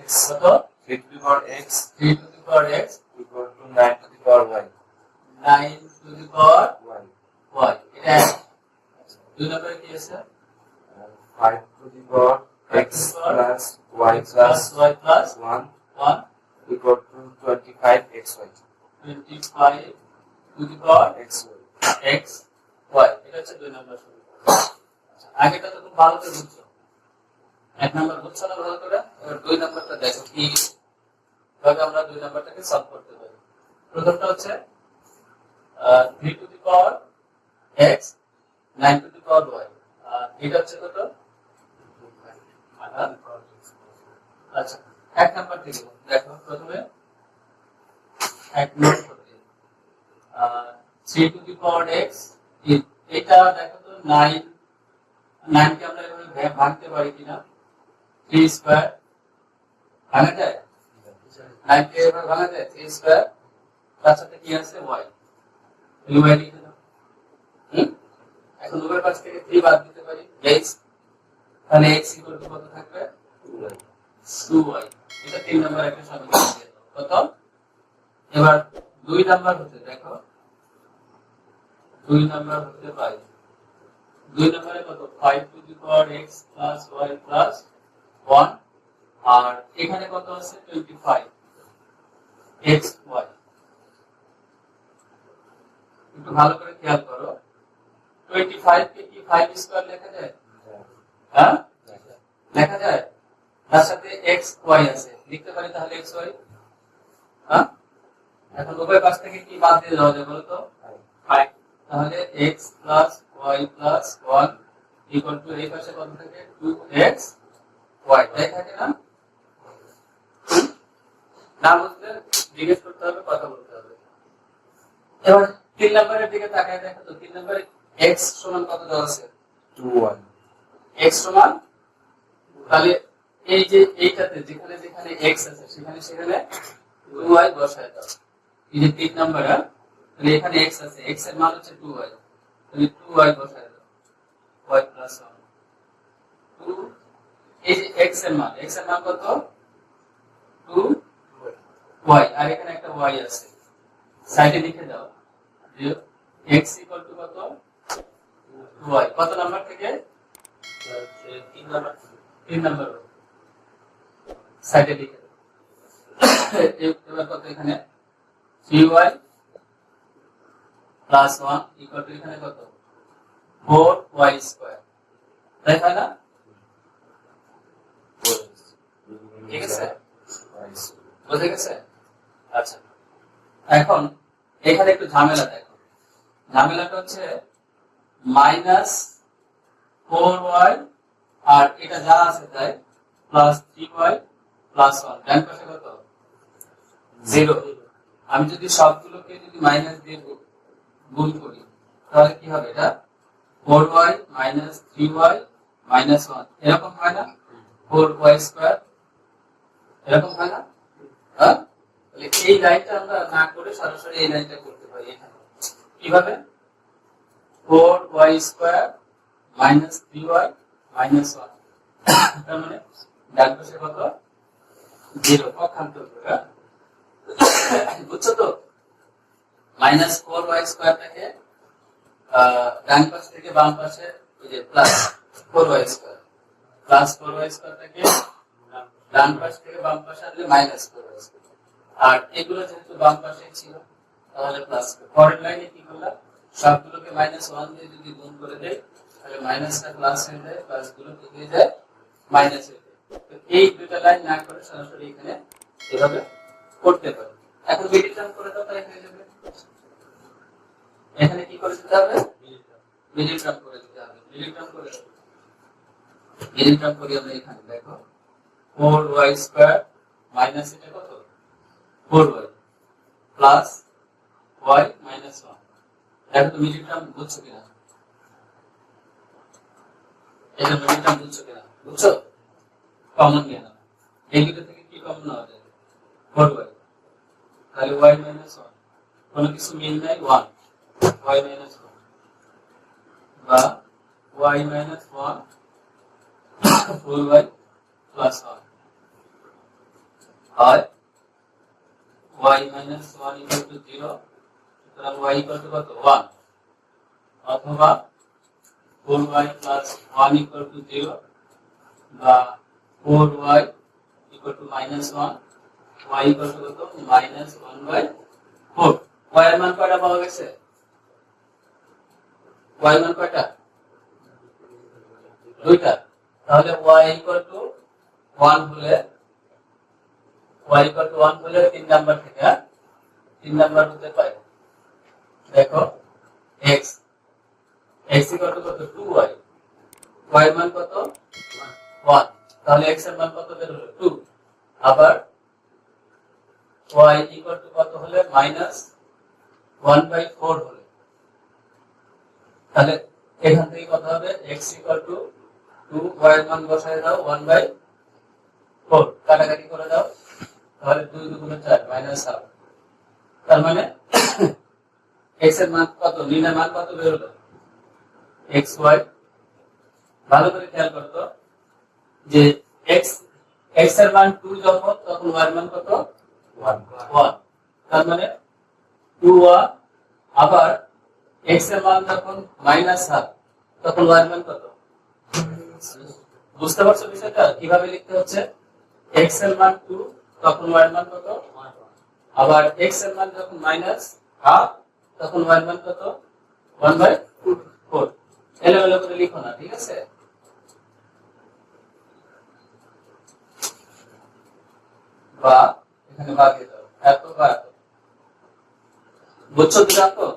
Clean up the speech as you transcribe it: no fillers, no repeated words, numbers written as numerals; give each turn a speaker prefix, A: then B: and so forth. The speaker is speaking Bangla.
A: কত
B: 3 to the power x
A: 3 to the power x
B: equal to 9 to the power y
A: 9 to the power
B: y
A: y এটা দুই নম্বরে কি আছে
B: 5 to the power x plus y
A: plus y plus
B: 1
A: 1
B: equal to 25 xy
A: 25 to the power
B: xy
A: x y এটা হচ্ছে দুই নম্বর সমীকরণ আগেটা তো খুব ভালো করে বুঝছো এক নম্বর বুঝছো না ভালো করে এবার দুই নম্বরটা দেখো কি ভাবে আমরা দুই নম্বরটাকে সলভ করতে পারি প্রথমটা হচ্ছে 3 to the power x 9 to the power y এটা হচ্ছে কত আচ্ছা এক নাম্বার থেকে দেখো প্রথমে এক নম্বর 3 to the power x এটা দেখো তো 9 কে আমরা এভাবে ভাঙতে পারি কিনা 3 স্কয়ার ভাঙা যায় 9 কে এভাবে ভাঙা যায় 3 স্কয়ার তার সাথে কি আছে y y লিখে দাও এখন উভয় পাশ থেকে 3 বাদ দিতে পারি x তাহলে x কত থাকবে 2y এটা 3 নাম্বার একটা সমীকরণ দিয়ে দাও কত এবার 2 নাম্বার হতে দেখো 2 নাম্বার হতে পাই 2 নম্বরে কত 5 to the power x plus y plus 1 আর এখানে কত আছে 25 x y একটু ভালো করে খেয়াল করো 25 কে কি 5 স্কয়ার লেখা যায় হ্যাঁ লেখা যায় তার সাথে x y আছে লিখতে পারি তাহলে x y হ্যাঁ এখন উভয় পাশ থেকে কি বাদ দিয়ে দেওয়া যায় বলো তো 5 তাহলে x plus y plus 1 equal to এই পাশে কত থাকে 2x y তাই থাকে না না বুঝলে জিজ্ঞেস করতে হবে কথা বলতে হবে এবার 3 নম্বরের দিকে তাকায় দেখো তো 3 নম্বরে x সমান কত দেওয়া আছে
B: 2y
A: x সমান তাহলে এই যে এইটাতে যেখানে যেখানে x আছে সেখানে সেখানে 2y বসায় দাও এই যে 3 নম্বর তাহলে এখানে x আছে x এর মান হচ্ছে 2y তাহলে 2y বসায় দাও y plus 1 2 এই যে x এর মান কত 2y আর এখানে একটা y আছে সাইডে লিখে দাও যে x equal to কত 2y কত নাম্বার থেকে 3 নাম্বার সাইডে লিখে দাও এবার কত এখানে 3y plus 1 equal to এখানে কত 4y square তাই হয় না ঠিক আছে বুঝে গেছে আচ্ছা এখন এখানে একটু ঝামেলা দেখো ঝামেলাটা হচ্ছে -4y আর এটা যা আছে তাই +3y +1 ডান পাশে কত 0 আমি যদি সবগুলোকে যদি মাইনাস দিয়ে গুণ করি তাহলে কি হবে এটা 4y - 3y - 1 এরকম হয় না 4y স্কয়ার এরকম হয় না হ্যাঁ তাহলে এই লাইনটা আমরা না করে সরাসরি এই লাইনটা করতে পারি এখানে কিভাবে 4y স্কয়ার - 3y - 1 তার মানে ডান পাশে কত 0 পক্ষান্তর করে বুঝছো তো -4y স্কয়ারটাকে ডান পাশ থেকে বাম পাশে এই যে +4y স্কয়ার +4y স্কয়ারটাকে ডান পাশ থেকে বাম পাশে আনলে -4y স্কয়ার আর এগুলো যেহেতু বাম পাশে ছিল তাহলে প্লাস পরের লাইনে কি করলাম সবগুলোকে -1 দিয়ে যদি গুণ করে দেই তাহলে মাইনাসটা প্লাস হয়ে যায় প্লাস গুলো কি হয়ে যায় মাইনাস হয়ে যায় তো এই দুটো লাইন না করে সরাসরি এখানে এভাবে করতে পারি এখন মিডিল টার্ম করে দাও তাই হয়ে যাবে এখানে কি করে দিতে হবে মিডিল টার্ম করে দিতে হবে মিডিল টার্ম করে দাও মিডিল টার্ম করি আমরা এখানে দেখো 4y স্কয়ার মাইনাস এটা কত 4y প্লাস y মাইনাস 1 দেখো তো মিডিল টার্ম বুঝছো কিনা এটা মিডিল টার্ম বুঝছো কিনা বুঝছো কমন নিয়ে নাও এই দুটো থেকে কি কমন নেওয়া যায় 4y তাহলে y মাইনাস 1 কোনো কিছু মিল নাই 1 y মাইনাস 1 বা y মাইনাস 1 4y প্লাস 1 হয় y minus 1 equal to 0, সুতরাং y equal to কত 1, অথবা 4y plus 1 equal to 0, বা 4y equal to minus 1, y equal to কত minus 1 by 4. y এর মান কয়টা পাওয়া গেছে? y এর মান কয়টা? দুইটা। তাহলে y equal to 1 হলে y equal to 1 হলে 3 নাম্বার থেকে 3 নাম্বার হতে পারে। দেখো x equal to কত 2y, y এর মান কত 1, তাহলে x এর মান কত বের হলো 2। আবার y equal to কত হলে minus 1 by 4 হলে, তাহলে এখান থেকে কত হবে x equal to 2, y এর মান বসায় দাও 1 by 4, কাটাকাটি করে দাও, তাহলে 2 2 4 minus half। তার মানে x এর মান কত, নির্ণয় মান কত বের হলো xy। ভালো করে খেয়াল করতো যে x এর মান 2 যখন, তখন y এর মান কত 1। তার মানে 2y, আবার x এর মান যখন minus half, তখন y এর মান কত? বুঝতে পারছো বিষয়টা কিভাবে লিখতে হচ্ছে? x এর মান 2, তখন y এর মান কত 1, আবার x এর মান যখন minus half, তখন y এর মান কত 1 by 4। এলোমেলো করে লিখো না, ঠিক আছে? বা এখানে বাদ দিয়ে দাও, এত বা এত। বুঝছো তো?